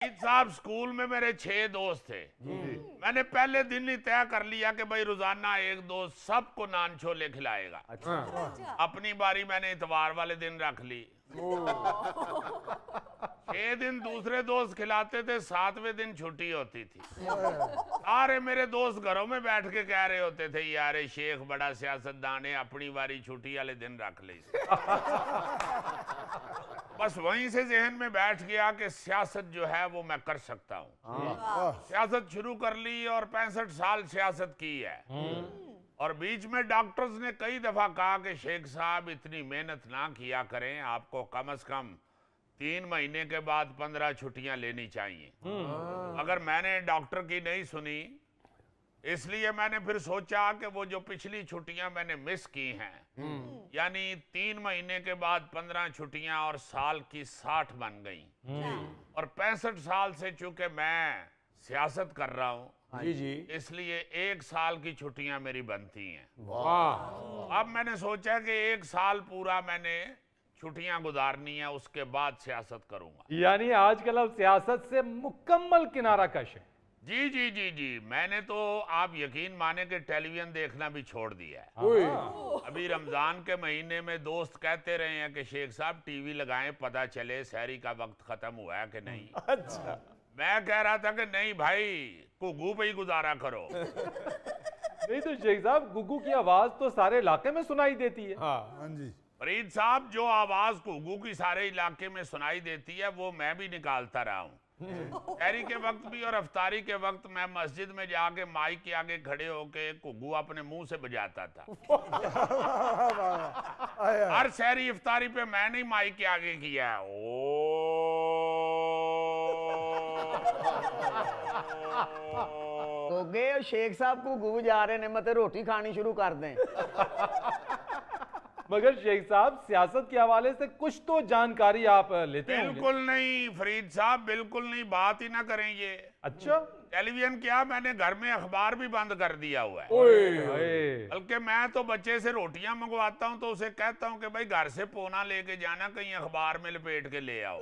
साहब स्कूल में मेरे 6 दोस्त थे। मैंने पहले दिन ही तय कर लिया कि भाई रोजाना एक दोस्त सबको नान छोले खिलाएगा। अच्छा। अपनी बारी मैंने इतवार वाले दिन रख ली। 6 दिन दूसरे दोस्त खिलाते थे, 7वें दिन छुट्टी होती थी। सारे मेरे दोस्त घरों में बैठ के कह रहे होते थे यार ये शेख बड़ा सियासतदान है, अपनी बारी छुट्टी वाले दिन रख ली। बस वहीं से जहन में बैठ गया कि सियासत जो है वो मैं कर सकता हूँ। सियासत शुरू कर ली और 65 साल सियासत की है। और बीच में डॉक्टर्स ने कई दफा कहा कि शेख साहब इतनी मेहनत ना किया करें, आपको कम से कम 3 महीने के बाद 15 छुट्टियां लेनी चाहिए। अगर मैंने डॉक्टर की नहीं सुनी, इसलिए मैंने फिर सोचा कि वो जो पिछली छुट्टियां मैंने मिस की हैं, यानी 3 महीने के बाद 15 छुट्टियां और साल की 60 बन गई। और 65 साल से चूंकि मैं सियासत कर रहा हूँ, जी जी, इसलिए 1 साल की छुट्टियां मेरी बनती हैं। वाह, अब मैंने सोचा कि 1 साल पूरा मैंने छुट्टियां गुजारनी है, उसके बाद सियासत करूंगा। यानी आजकल अब सियासत से मुकम्मल किनारा कश है। जी जी जी जी, मैंने तो आप यकीन माने कि टेलीविजन देखना भी छोड़ दिया है। ओए, अभी रमजान के महीने में दोस्त कहते रहे हैं कि शेख साहब टीवी लगाएं, पता चले सहरी का वक्त खत्म हुआ है कि नहीं। अच्छा, मैं कह रहा था कि नहीं भाई, घुघू पे ही गुजारा करो। नहीं तो शेख साहब, गुग्गू की आवाज तो सारे इलाके में सुनाई देती है। हाँ जी, फरीद साहब, जो आवाज घुघू की सारे इलाके में सुनाई देती है वो मैं भी निकालता रहा हूँ। शहरी के वक्त भी और अफ्तारी के वक्त मैं मस्जिद में जाके माइक के आगे खड़े होके घुघू अपने मुंह से बजाता था। हर शहरी इफ्तारी पे मैंने ही माइक के आगे किया है। हो गए और शेख साहब को घूम जा रहे ने, मतलब रोटी खानी शुरू कर दें। मगर शेख साहब, सियासत के हवाले से कुछ तो जानकारी आप लेते होंगे। बिल्कुल नहीं फरीद साहब, बिल्कुल नहीं, बात ही ना करें ये। अच्छा, टेलीविजन क्या, मैंने घर में अखबार भी बंद कर दिया हुआ है। ओए, बल्कि मैं तो बच्चे से रोटियां मंगवाता हूं तो उसे कहता हूं कि भाई घर से पोना लेके जाना, कहीं अखबार में लपेट के ले आओ।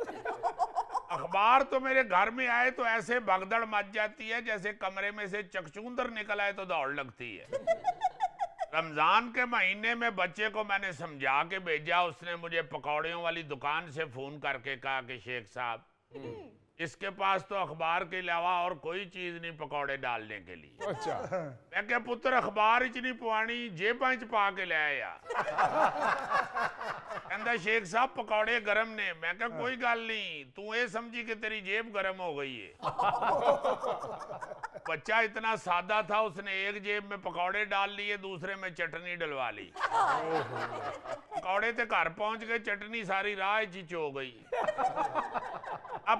अखबार तो मेरे घर में आए तो ऐसे भगदड़ मच जाती है जैसे कमरे में से चकचूंदर निकल आए तो दौड़ लगती है। रमजान के महीने में बच्चे को मैंने समझा के भेजा, उसने मुझे पकौड़ियों वाली दुकान से फोन करके कहा कि शेख साहब, इसके पास तो अखबार के अलावा और कोई चीज नहीं पकौड़े डालने के लिए। अच्छा, मैं क्या पुत्र, अखबार च नहीं पवानी, जेबां च पा के ले आया। कहता शेख साहब पकौड़े गरम ने। मैं क्या कोई गल नहीं, तू ये समझी कि तेरी जेब गरम हो गई है। बच्चा इतना सादा था, उसने एक जेब में पकौड़े डाल लिए, दूसरे में चटनी डलवा ली। पकौड़े तो घर पहुंच गए, चटनी सारी राह च हो गई। अब